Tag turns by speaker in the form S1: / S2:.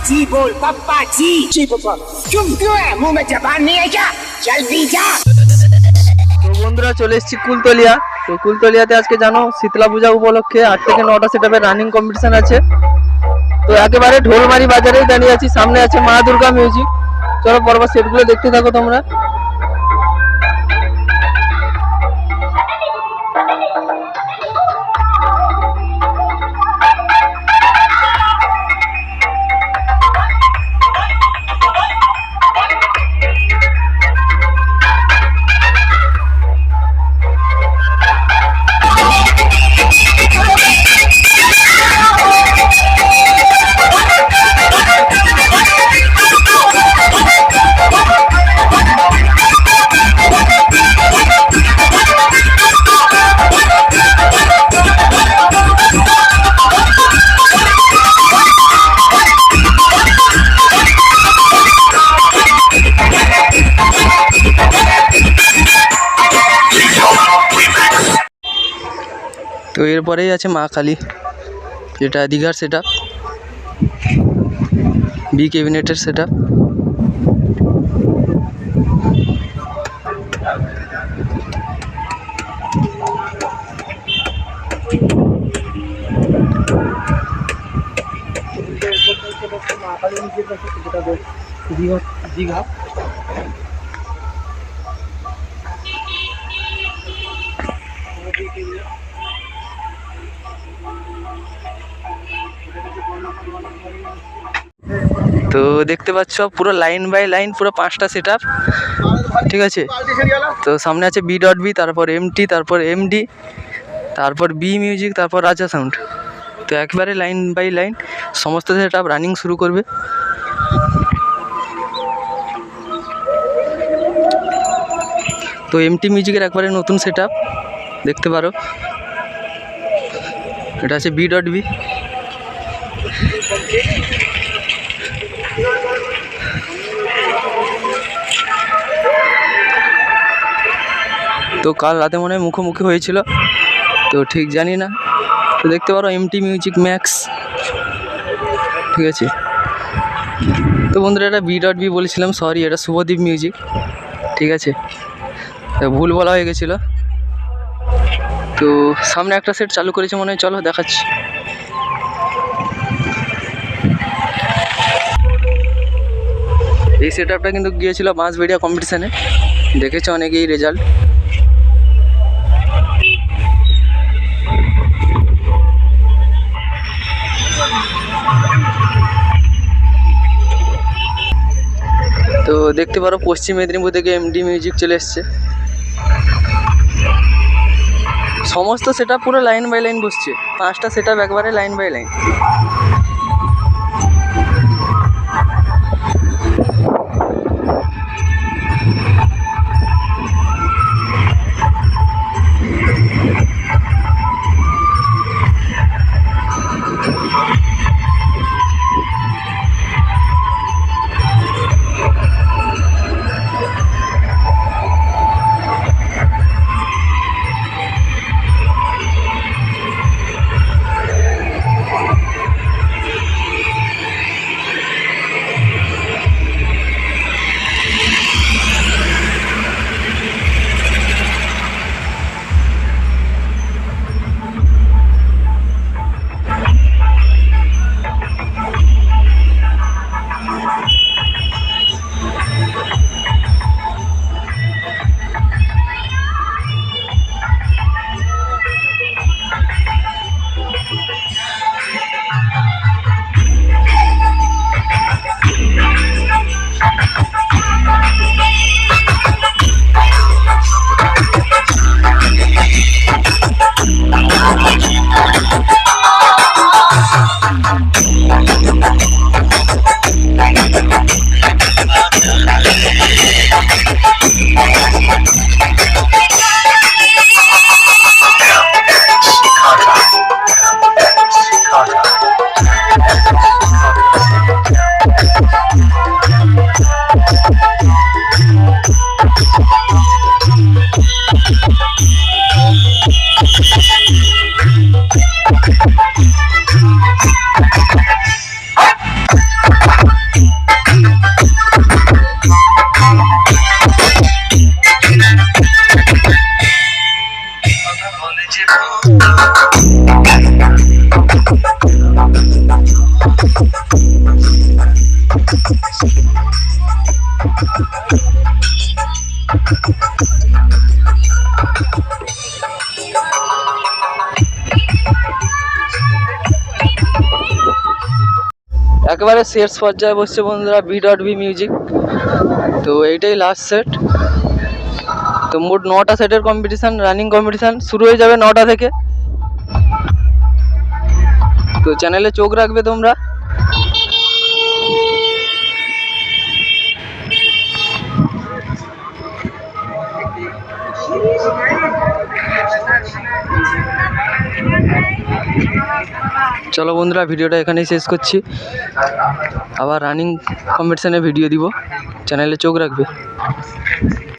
S1: जी बोल पप्पा जी पप्पा चुप क्यों है मुंह में जबान नहीं है क्या जल्दी जा।
S2: তো বন্ধুরা চলে এসেছি কুলতলিয়া। তো কুলতলিয়াতে আজকে জানো শীতলা পূজা উপলক্ষে 8 থেকে 9টা সেটআপের রানিং কম্পিটিশন আছে। তো একেবারে ঢোলমারি বাজারেই দাঁড়িয়ে আছি, সামনে আছে মা দুর্গা মিউজিক। চলো পরপর সেটগুলো দেখতে থাকো তোমরা। তো এরপরেই আছে মা কালী, যেটা দীঘার সেটআপ, বি ক্যাবিনেটের সেটআপ। দীঘা তো দেখতে পাচ্ছ পুরো লাইন বাই লাইন পুরো 5টা সেটআপ, ঠিক আছে। তো সামনে আছে বি.বি, তারপর এমটি, তারপর এমডি, তারপর বি মিউজিক, তারপর রাজা সাউন্ড। তো একবারে লাইন বাই লাইন সমস্ত সেটআপ রানিং শুরু করবে। তো এমটি মিউজিকের একবারে নতুন সেটআপ দেখতে পারো, এটা আছে বি.বি। তো কাল রাতে মনে হয় মুখোমুখি হয়েছিল, তো ঠিক জানি না। তো দেখতে পারো এমটি মিউজিক ম্যাক্স, ঠিক আছে। তো বন্ধুরা এটা বি.বি বলেছিলাম, সরি, এটা শুভদীপ মিউজিক, ঠিক আছে, ভুল বলা হয়ে গেছিলো। তো সামনে একটা সেট চালু করেছে মনে হয়, চলো দেখাচ্ছি। এই সেটআপটা কিন্তু গিয়েছিল বাঁশবেড়িয়া কম্পিটিশানে, দেখেছে অনেকেই রেজাল্ট। তো দেখতে পারো পশ্চিম মেদিনীপুর থেকে এমডি মিউজিক চলে এসছে। সমস্ত সেটআপ পুরো লাইন বাই লাইন বসছে, 5টা সেটআপ একবারে লাইন বাই লাইন। একেবারে শেষ পর্যায়ে বসছে বন্ধুরা বি.বি মিউজিক। তো এইটাই লাস্ট সেট। তো মোট 9টা সেটের কম্পিটিশান, রানিং কম্পিটিশান শুরু হয়ে যাবে 9টা থেকে। তো চ্যানেলে চোখ রাখবে তোমরা। চলো বন্ধুরা, ভিডিওটা এখানেই শেষ করছি। আবার রানিং কম্পিটিশানে ভিডিও দিব, চ্যানেলে চোখ রাখবে।